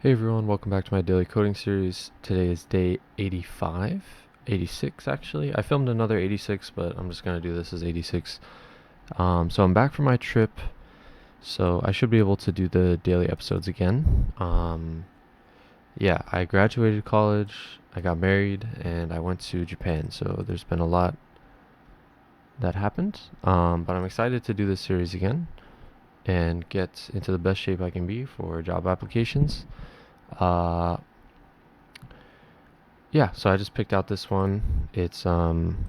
Hey everyone, welcome back to my daily coding series. Today is day 85, 86 actually. I filmed another 86, but I'm just going to do this as 86. So I'm back from my trip, so I should be able to do the daily episodes again. Yeah, I graduated college, I got married, and I went to Japan, so there's been a lot that happened. But I'm excited to do this series again and get into the best shape I can be for job applications. Uh, Yeah, so I just picked out this one. It's on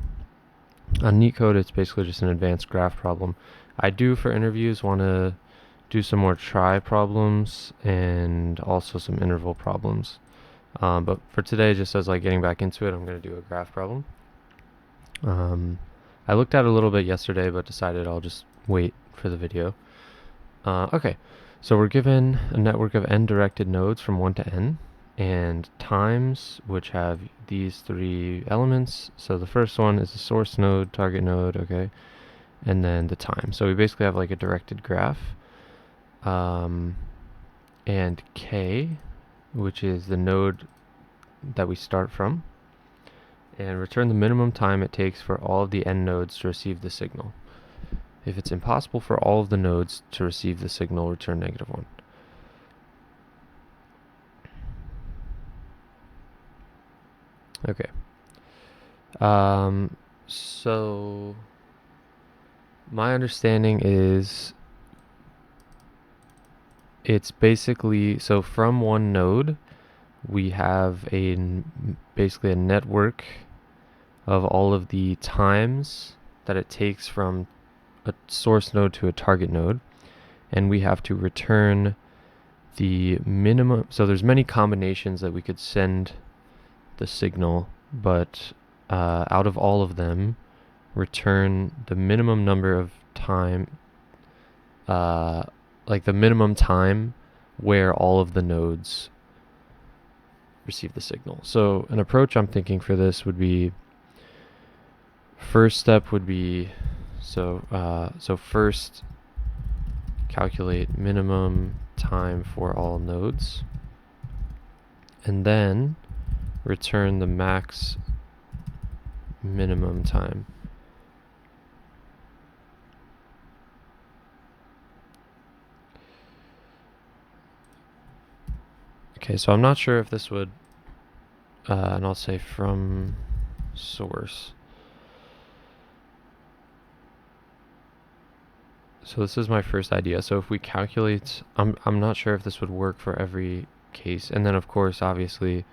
NeetCode. It's basically just an advanced graph problem. I do for interviews want to do some more try problems and also some interval problems. But for today, just as like getting back into it, I'm going to do a graph problem. I looked at it a little bit yesterday, but decided I'll just wait for the video. Okay, so we're given a network of n directed nodes from 1 to n, and times which have these three elements. So the first one is the source node, target node, okay, and then the time. So we basically have like a directed graph. And k, which is the node that we start from, and return the minimum time it takes for all of the n nodes to receive the signal. If it's impossible for all of the nodes to receive the signal, return -1. Okay. So my understanding is it's basically, so from one node, we have basically a network of all of the times that it takes from a source node to a target node, and we have to return the minimum. So there's many combinations that we could send the signal, but out of all of them, return the minimum number of time, like the minimum time where all of the nodes receive the signal. So an approach I'm thinking for this would be, first step would be, so first calculate minimum time for all nodes, and then return the max minimum time. Okay, so I'm not sure if this would, and I'll say from source. So this is my first idea. So if we calculate, I'm not sure if this would work for every case. And then of course, obviously,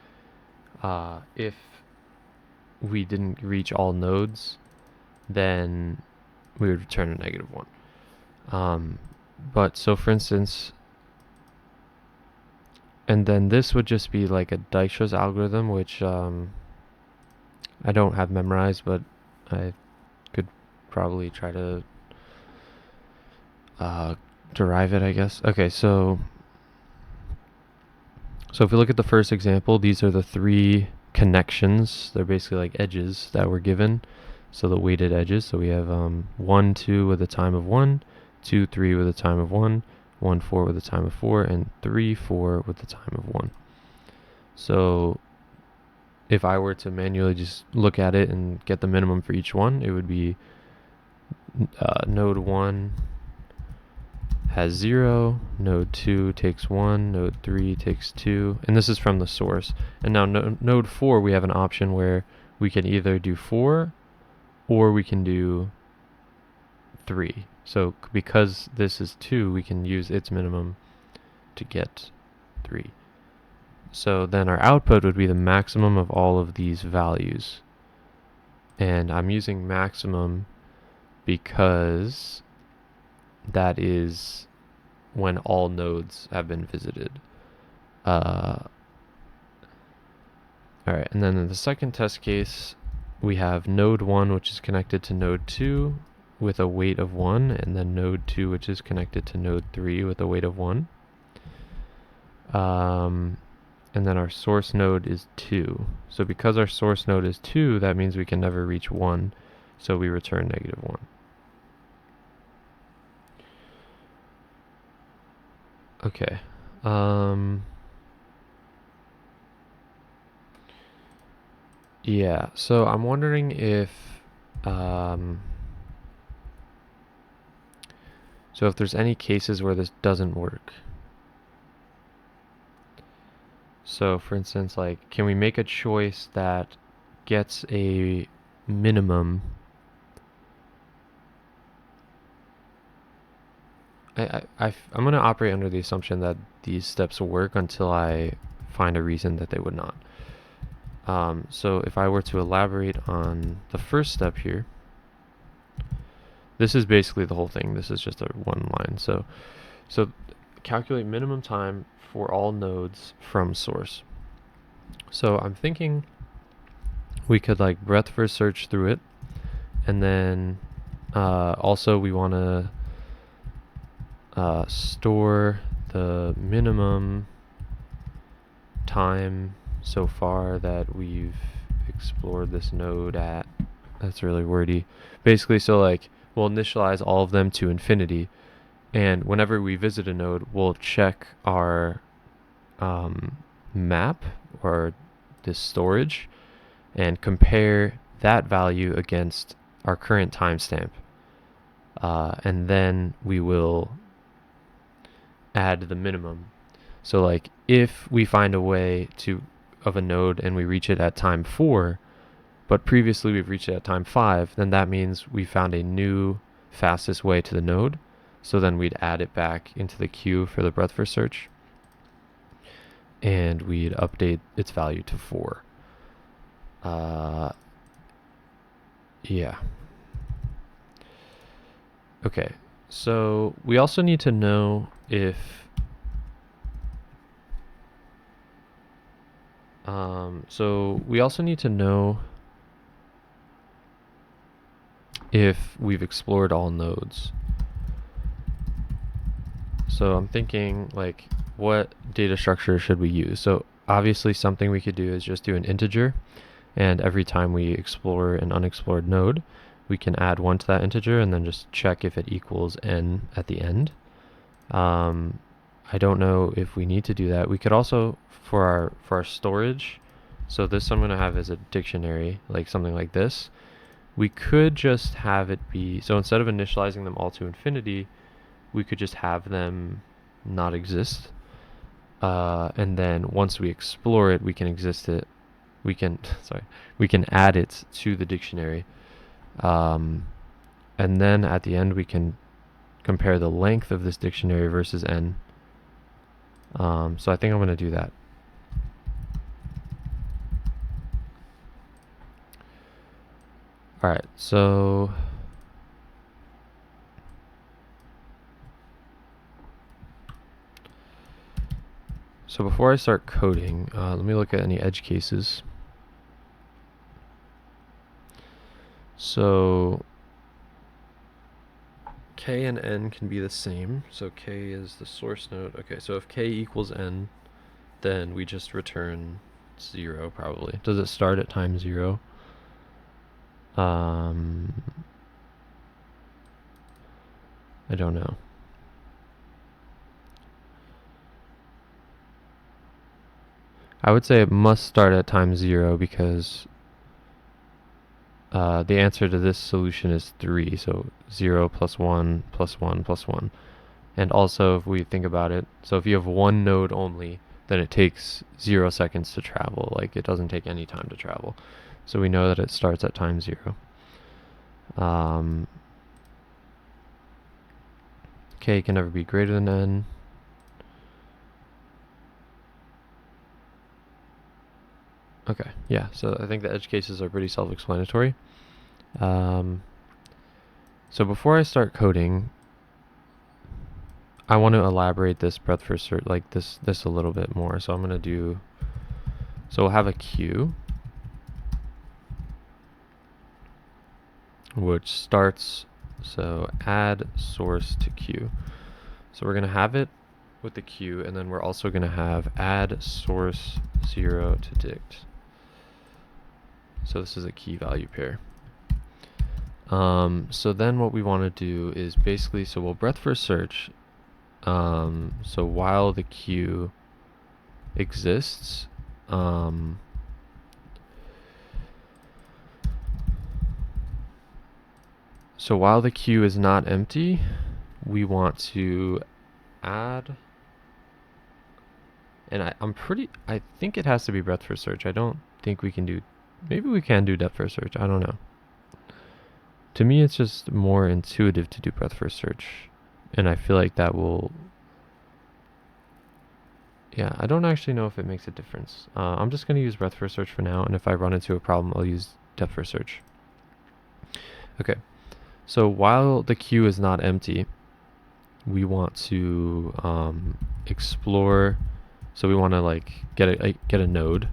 if we didn't reach all nodes, then we would return a -1. But so for instance, and then this would just be like a Dijkstra's algorithm, which I don't have memorized, but I could probably try to derive it, I guess. Okay, so if we look at the first example, these are the three connections. They're basically like edges that were given. So the weighted edges. So we have 1, 2 with a time of 1, 2, 3 with a time of 1, 1, 4 with a time of 4, and 3, 4 with a time of 1. So if I were to manually just look at it and get the minimum for each one, it would be node 1 has 0, node 2 takes 1, node 3 takes 2, and this is from the source. And now node 4, we have an option where we can either do 4 or we can do 3. So because this is 2, we can use its minimum to get 3. So then our output would be the maximum of all of these values. And I'm using maximum because that is when all nodes have been visited. Alright, and then in the second test case, we have node 1, which is connected to node 2 with a weight of 1, and then node 2, which is connected to node 3 with a weight of 1. And then our source node is 2. So because our source node is 2, that means we can never reach 1, so we return -1. Okay. Yeah, so I'm wondering if um, so if there's any cases where this doesn't work. So for instance, like, can we make a choice that gets a minimum? I'm going to operate under the assumption that these steps work until I find a reason that they would not. So if I were to elaborate on the first step here, this is basically the whole thing. This is just a one line. So calculate minimum time for all nodes from source. So I'm thinking we could like breadth first search through it, and then also we want to store the minimum time so far that we've explored this node at. That's really wordy. Basically, so like we'll initialize all of them to infinity, and whenever we visit a node, we'll check our map or this storage and compare that value against our current timestamp. And then we will add the minimum. So like if we find a way of a node and we reach it at time 4, but previously we've reached it at time 5, then that means we found a new fastest way to the node. So then we'd add it back into the queue for the breadth first search, and we'd update its value to 4. Yeah. Okay, so we also need to know if we've explored all nodes. So I'm thinking like, what data structure should we use? So obviously something we could do is just do an integer, and every time we explore an unexplored node, we can add 1 to that integer and then just check if it equals n at the end. I don't know if we need to do that. We could also, for our storage, so this I'm going to have as a dictionary, like something like this. We could just have it be, so instead of initializing them all to infinity, we could just have them not exist. And then once we explore it, we can we can add it to the dictionary. And then at the end, we can compare the length of this dictionary versus n. So I think I'm going to do that. All right, so before I start coding, let me look at any edge cases. So k and n can be the same. So k is the source node. Okay, so if k equals n, then we just return 0 probably. Does it start at time 0? I don't know. I would say it must start at time 0 because the answer to this solution is 3. So 0 plus 1 plus 1 plus 1. And also, if we think about it, so if you have one node only, then it takes 0 seconds to travel. Like, it doesn't take any time to travel. So we know that it starts at time 0. K can never be greater than n. Okay, yeah, so I think the edge cases are pretty self-explanatory. So before I start coding, I want to elaborate this breadth first search, like this a little bit more. So I'm going to do, so we'll have a queue, which starts, so add source to queue. So we're going to have it with the queue, and then we're also going to have add source 0 to dict. So this is a key value pair. So then what we want to do is basically, so we'll breadth first search. So while the queue exists, So while the queue is not empty, we want to add, and I think it has to be breadth first search. I don't think we can do, maybe we can do depth first search. I don't know. To me, it's just more intuitive to do breadth first search. And I feel like that will, yeah, I don't actually know if it makes a difference. I'm just going to use breadth first search for now. And if I run into a problem, I'll use depth first search. Okay. So while the queue is not empty, we want to explore. So we want to like get a node.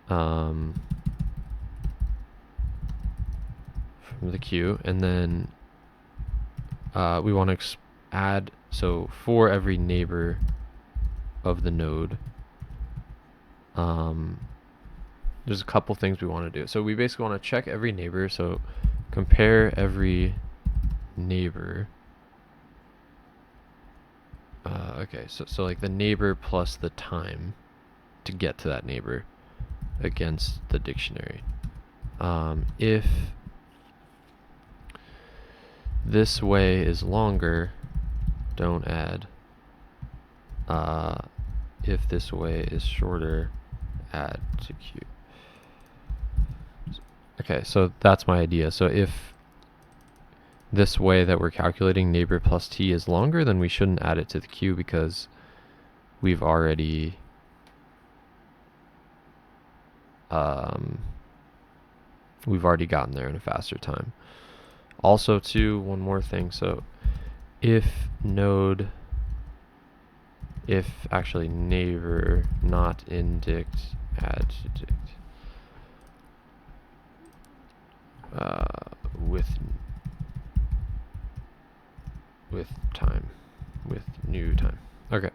From the queue, and then we want to add. So for every neighbor of the node, there's a couple things we want to do. So we basically want to check every neighbor. So compare every neighbor. Okay, so like the neighbor plus the time to get to that neighbor against the dictionary. If this way is longer, don't add. If this way is shorter, add to queue. Okay, so that's my idea. So if this way that we're calculating neighbor plus t is longer, then we shouldn't add it to the queue because we've already gotten there in a faster time. Also, too, one more thing. So if actually neighbor not in dict, add to dict. With time, with new time. Okay.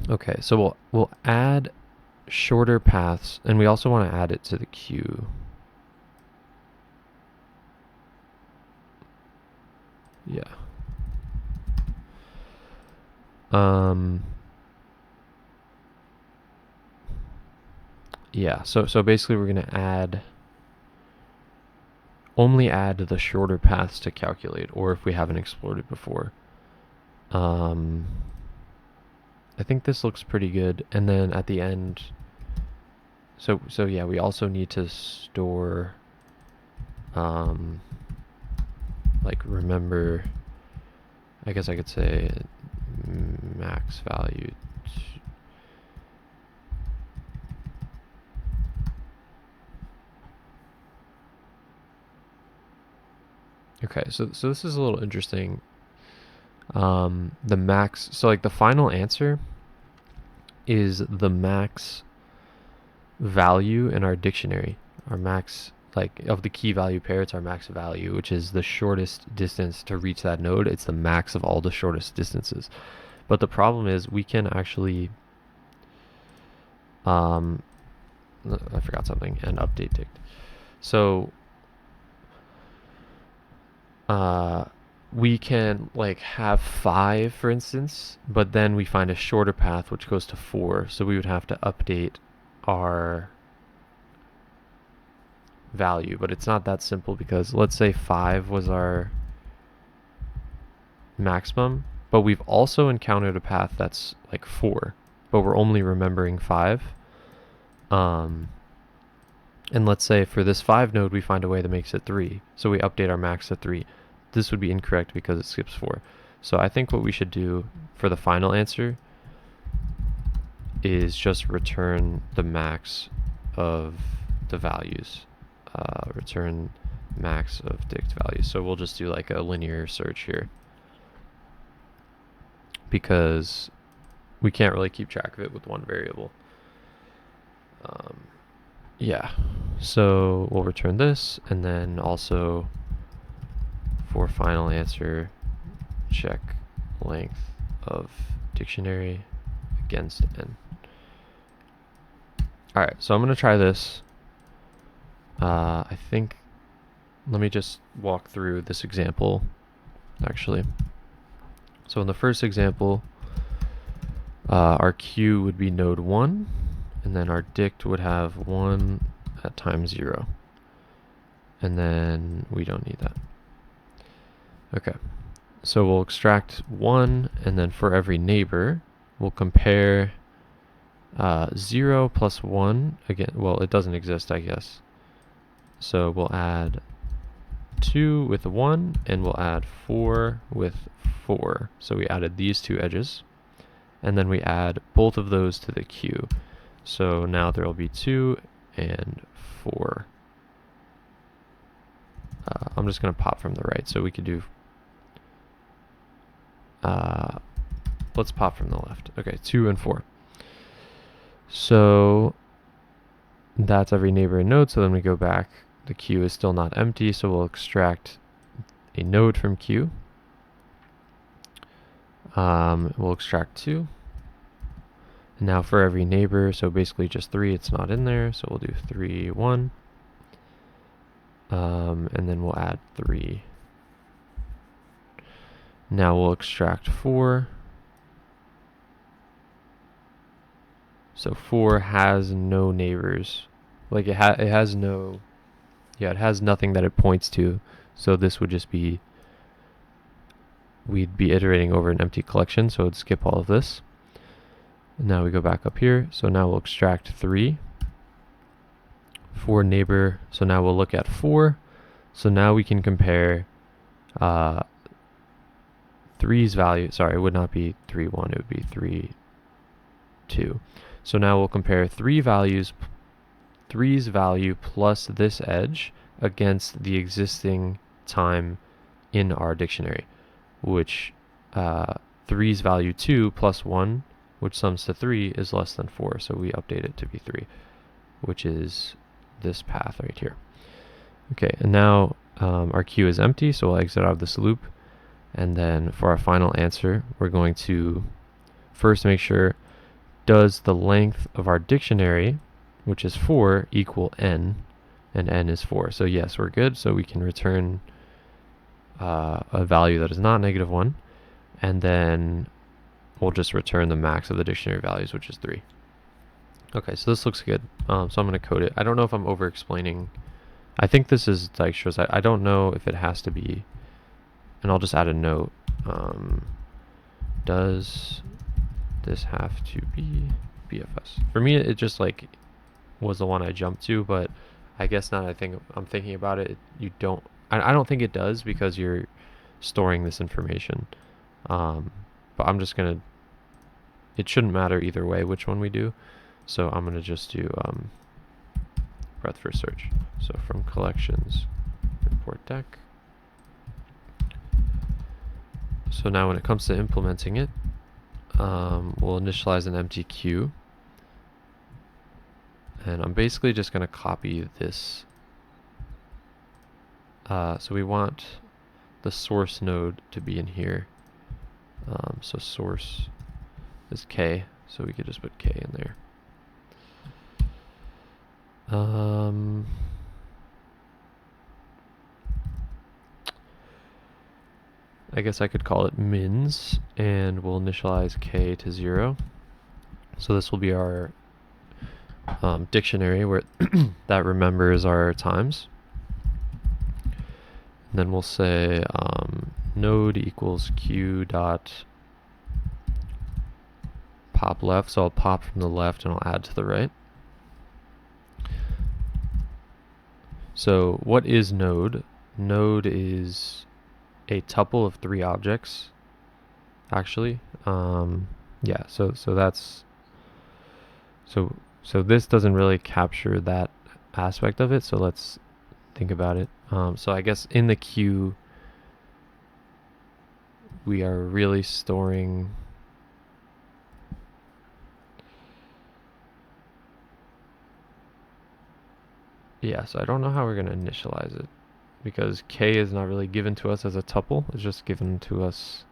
Okay, so we'll add shorter paths, and we also want to add it to the queue. Yeah. Yeah, so basically we're going to only add the shorter paths to calculate, or if we haven't explored it before. I think this looks pretty good. And then at the end, so yeah, we also need to store, like remember, I guess I could say max value. Okay, so this is a little interesting. The max, so like the final answer is the max value in our dictionary. Our max, like of the key value pair, it's our max value, which is the shortest distance to reach that node. It's the max of all the shortest distances. But the problem is we can actually, I forgot something, and update dict. So we can like have 5, for instance, but then we find a shorter path which goes to 4. So we would have to update our value, but it's not that simple because let's say 5 was our maximum, but we've also encountered a path that's like 4, but we're only remembering 5. And let's say for this 5 node we find a way that makes it 3, so we update our max to 3. This would be incorrect because it skips 4. So I think what we should do for the final answer is just return the max of the values. Return max of dict values. So we'll just do like a linear search here because we can't really keep track of it with one variable. Yeah, so we'll return this, and then also for final answer, check length of dictionary against n. Alright, so I'm going to try this. I think, let me just walk through this example, actually. So in the first example, our queue would be node 1, and then our dict would have 1, at time 0. And then we don't need that. Okay, so we'll extract 1, and then for every neighbor, we'll compare 0 plus 1. Again, well, it doesn't exist, I guess. So we'll add 2 with 1, and we'll add 4 with 4. So we added these two edges. And then we add both of those to the queue. So now there will be 2 and 4. I'm just going to pop from the right. So we could do... let's pop from the left. Okay, 2 and 4. So that's every neighbor and node. So then we go back. The queue is still not empty, so we'll extract a node from queue. We'll extract 2. And now for every neighbor, so basically just 3, it's not in there, so we'll do 3, 1. And then we'll add 3. Now we'll extract 4. So 4 has no neighbors. Like it has no... Yeah, it has nothing that it points to. So this would just be... We'd be iterating over an empty collection, so it'd skip all of this. And now we go back up here. So now we'll extract 3. 4 neighbor. So now we'll look at 4. So now we can compare 3's value. Sorry, it would not be 3, 1. It would be 3, 2. So now we'll compare 3's value plus this edge against the existing time in our dictionary, which 3's value 2 plus 1, which sums to 3, is less than 4. So we update it to be 3, which is this path right here. Okay, and now our queue is empty, so we'll exit out of this loop. And then for our final answer, we're going to first make sure, does the length of our dictionary, which is 4, equal n, and n is 4. So yes, we're good. So we can return a value that is not -1, and then we'll just return the max of the dictionary values, which is 3. Okay, so this looks good. So I'm going to code it. I don't know if I'm over-explaining. I think this is Dijkstra's. I don't know if it has to be, and I'll just add a note. Does this have to be BFS? For me, it just like was the one I jumped to, but I guess now that I'm thinking about it, you don't. I don't think it does, because you're storing this information. But I'm just gonna. It shouldn't matter either way which one we do, so I'm gonna just do breadth first search. So from collections, import deck. So now when it comes to implementing it, we'll initialize an empty queue. And I'm basically just going to copy this. So we want the source node to be in here. So source is k, so we could just put k in there. I guess I could call it mins, and we'll initialize k to 0. So this will be our dictionary where that remembers our times. And then we'll say node equals q dot pop left. So I'll pop from the left and I'll add to the right. So what is node? Node is a tuple of 3 objects, actually. Yeah, so that's so this doesn't really capture that aspect of it, so let's think about it. So I guess in the queue we are really storing so I don't know how we're going to initialize it, because k is not really given to us as a tuple, it's just given to us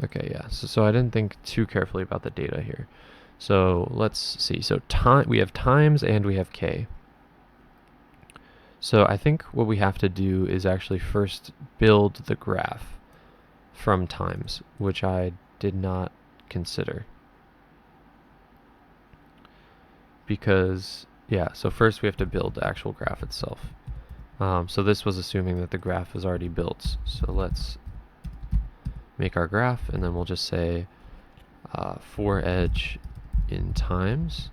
okay, yeah. So I didn't think too carefully about the data here. So let's see. So we have times and we have k. So I think what we have to do is actually first build the graph from times, which I did not consider. Because, yeah, so first we have to build the actual graph itself. So this was assuming that the graph is already built. So let's make our graph, and then we'll just say for edge in times,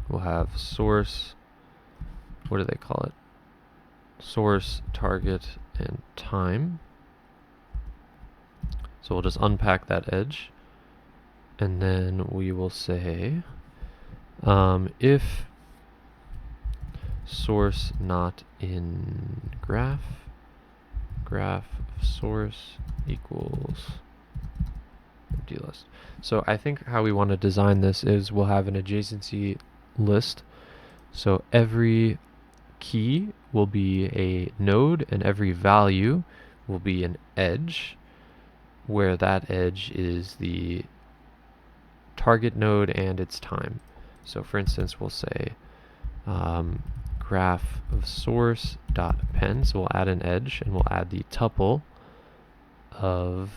we'll have source, what do they call it? Source, target, and time. So we'll just unpack that edge, and then we will say if source not in graph, graph of source equals empty list. So I think how we want to design this is we'll have an adjacency list. So every key will be a node, and every value will be an edge, where that edge is the target node and its time. So for instance, we'll say graph of source dot append. So we'll add an edge, and we'll add the tuple of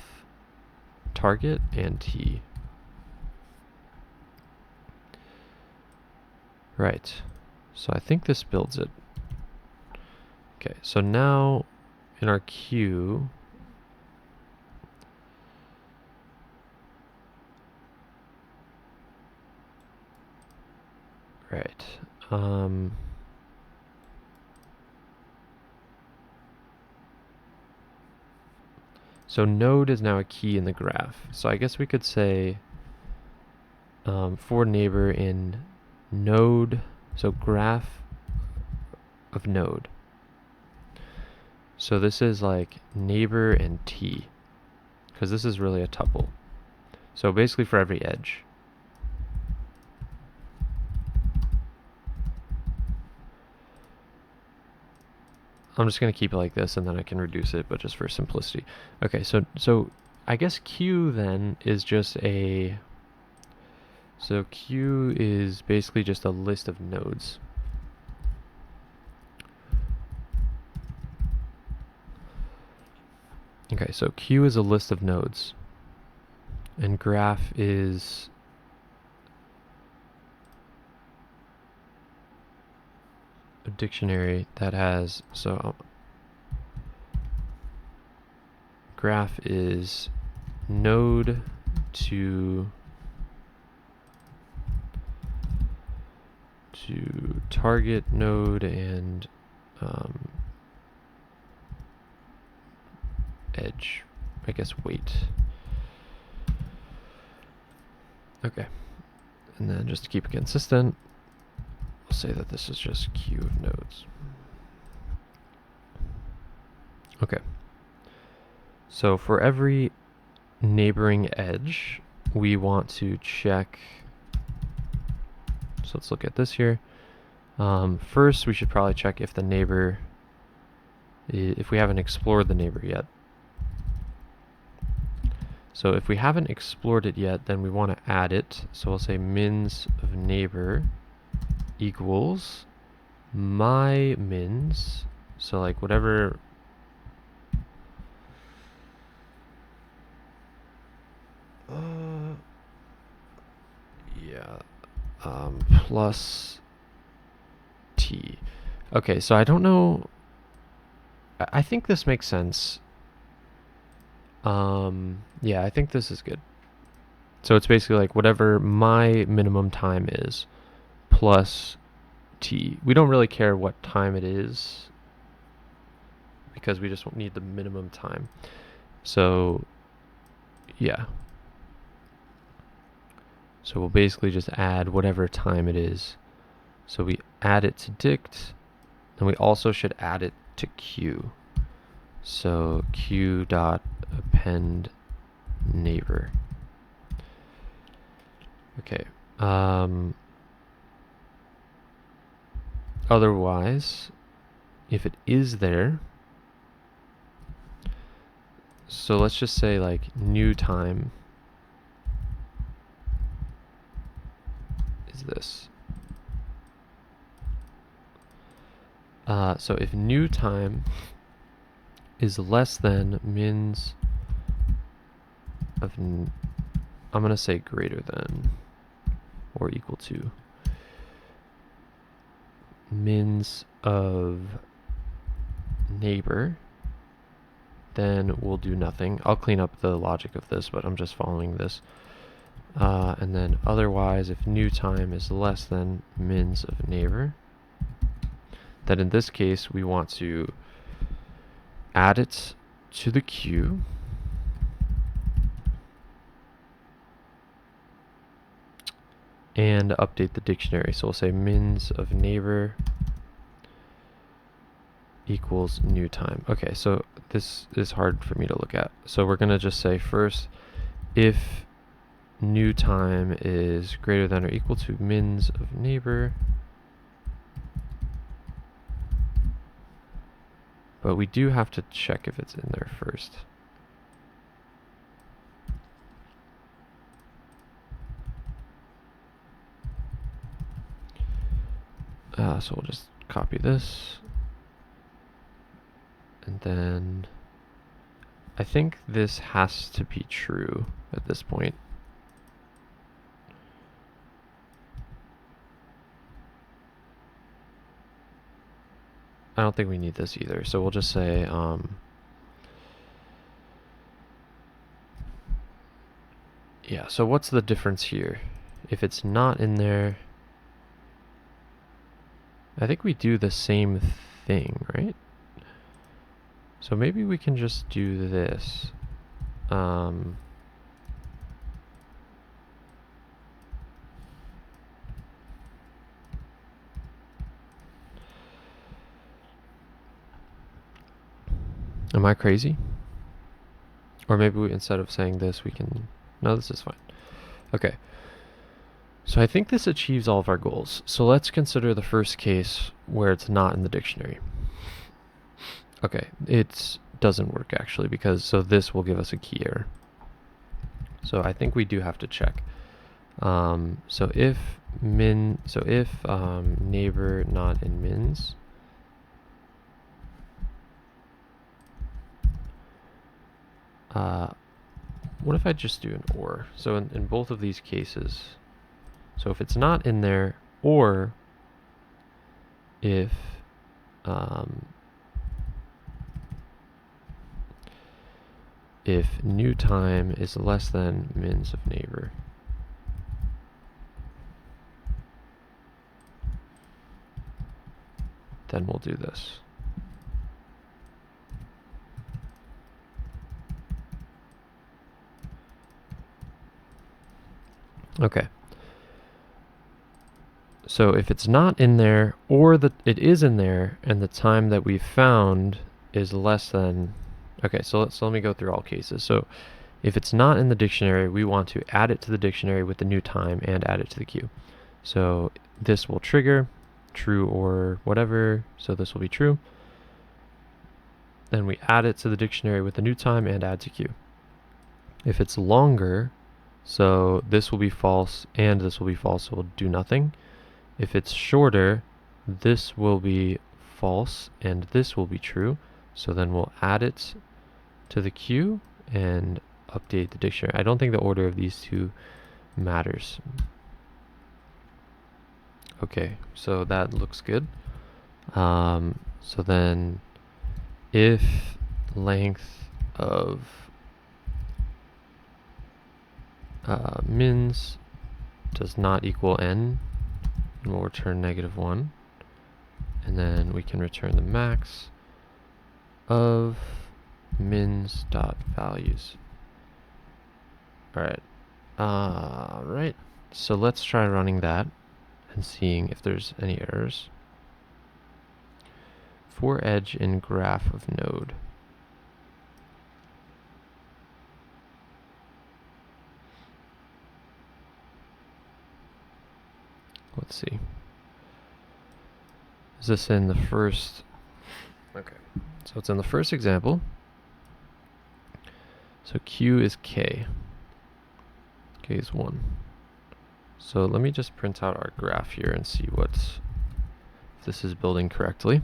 target and t. Right. So I think this builds it. Okay, so now in our queue, right. So node is now a key in the graph. So I guess we could say for neighbor in node, so graph of node. So this is like neighbor and t, because this is really a tuple. So basically for every edge. I'm just going to keep it like this, and then I can reduce it, but just for simplicity. Okay, so I guess Q then is just a... So Q is basically just a list of nodes. Okay, so Q is a list of nodes, and graph is a dictionary that has, so graph is node to target node and edge, I guess weight. Okay, and then just to keep it consistent, we'll say that this is just queue of nodes. Okay, so for every neighboring edge, we want to check. So let's look at this here. First, we should probably check if the neighbor, if we haven't explored the neighbor yet. So if we haven't explored it yet, then we want to add it. So we'll say mins of neighbor equals my mins. So like whatever. Plus t. Okay, so I don't know. I think this makes sense. Yeah, I think this is good. So it's basically like whatever my minimum time is plus t. We don't really care what time it is because we just need the minimum time. So yeah. So we'll basically just add whatever time it is. So we add it to dict, and we also should add it to queue. So queue dot append neighbor. Okay. Otherwise, if it is there, so let's just say like new time is this. So if new time is less than mins of I'm going to say greater than or equal to mins of neighbor, then we'll do nothing. I'll clean up the logic of this, but I'm just following this. And then otherwise, if new time is less than mins of neighbor, then in this case, we want to add it to the queue. And update the dictionary. So we'll say mins of neighbor equals new time. Okay, so this is hard for me to look at. So we're going to just say first, if new time is greater than or equal to mins of neighbor. But we do have to check if it's in there first. So we'll just copy this. And then I think this has to be true at this point. I don't think we need this either. So we'll just say yeah, so what's the difference here? If it's not in there, I think we do the same thing, right? So maybe we can just do this. Am I crazy? Or maybe we, instead of saying this, we can... No, this is fine. Okay. So I think this achieves all of our goals. So let's consider the first case where it's not in the dictionary. Okay, it doesn't work actually, because so this will give us a key error. So I think we do have to check. So if neighbor not in mins, what if I just do an or? So in both of these cases, so if it's not in there, or if new time is less than mins of neighbor, then we'll do this. Okay. So if it's not in there, or it is in there, and the time that we found is less than... Okay, so let me go through all cases. So if it's not in the dictionary, we want to add it to the dictionary with the new time and add it to the queue. So this will trigger true or whatever, so this will be true. Then we add it to the dictionary with the new time and add to queue. If it's longer, so this will be false and this will be false, so we'll do nothing. If it's shorter, this will be false and this will be true, so then we'll add it to the queue and update the dictionary. I don't think the order of these two matters. Okay, so that looks good. So then if length of mins does not equal n, and we'll return -1, and then we can return the max of mins dot values. Alright, so let's try running that and seeing if there's any errors. For edge in graph of node. Let's see. Is this in the first? Okay, so it's in the first example. So Q is K. K is 1. So let me just print out our graph here and see if this is building correctly.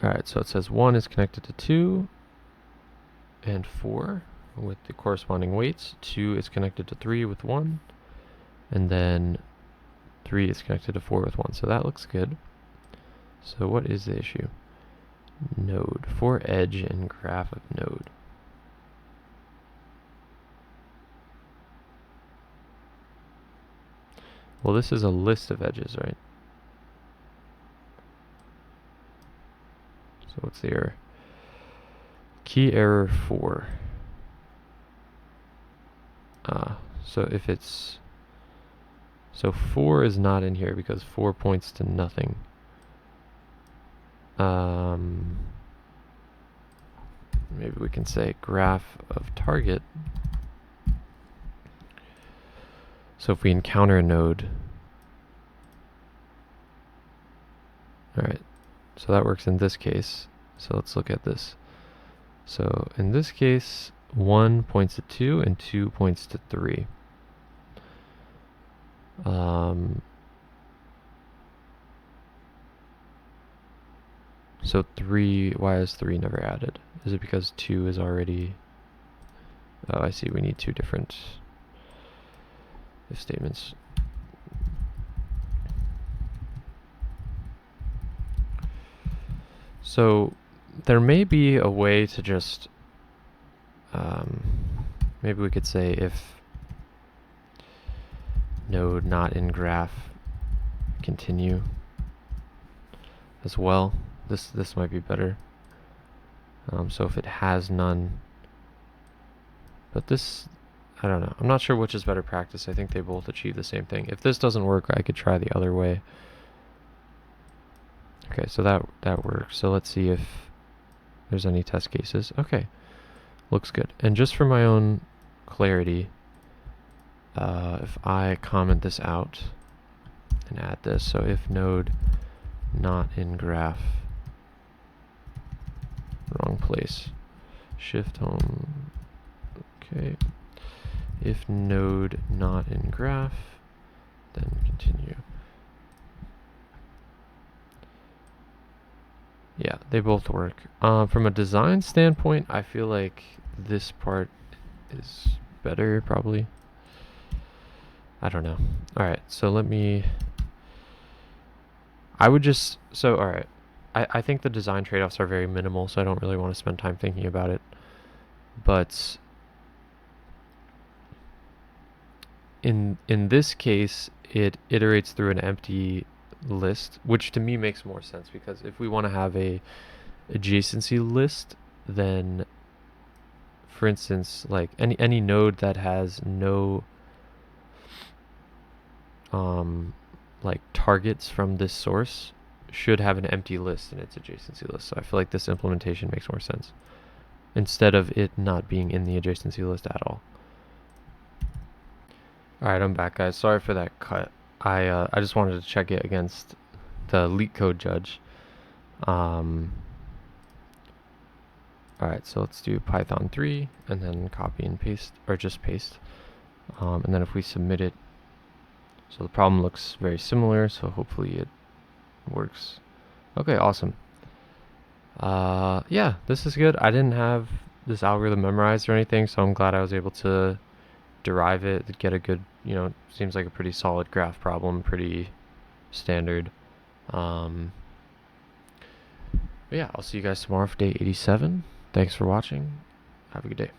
Alright, so it says 1 is connected to 2 and 4. with the corresponding weights. 2 is connected to 3 with 1, and then 3 is connected to 4 with 1. So that looks good. So what is the issue? Node. For edge and graph of node. Well, this is a list of edges, right? So what's the error? Key error 4. So if it's... So 4 is not in here because 4 points to nothing. Maybe we can say graph of target. So if we encounter a node... Alright, so that works in this case. So let's look at this. So in this case, 1 points to 2 and 2 points to 3. So 3, why is 3 never added? Is it because 2 is already... Oh, I see, we need 2 different if statements. So there may be a way to just... maybe we could say if node not in graph continue as well. This might be better. So if it has none, but this, I don't know. I'm not sure which is better practice. I think they both achieve the same thing. If this doesn't work, I could try the other way. Okay, so that works. So let's see if there's any test cases. Okay, looks good. And just for my own clarity, if I comment this out and add this, so if node not in graph, wrong place, shift home, okay, if node not in graph, then continue. Yeah, they both work. From a design standpoint, I feel like this part is better, probably. I don't know. Alright, so let me... I would just... So, alright. I think the design trade-offs are very minimal, so I don't really want to spend time thinking about it. But... In this case, it iterates through an empty list, which to me makes more sense, because if we want to have a adjacency list, then, for instance, like any node that has no like targets from this source should have an empty list in its adjacency list. So I feel like this implementation makes more sense instead of it not being in the adjacency list at all. Alright, I'm back, guys. Sorry for that cut. I just wanted to check it against the LeetCode judge. Alright, so let's do Python 3 and then copy and paste, or just paste. And then if we submit it, so the problem looks very similar, so hopefully it works. Okay, awesome. Yeah, this is good. I didn't have this algorithm memorized or anything, so I'm glad I was able to derive it, get a good, seems like a pretty solid graph problem, pretty standard. But yeah, I'll see you guys tomorrow for day 87. Thanks for watching. Have a good day.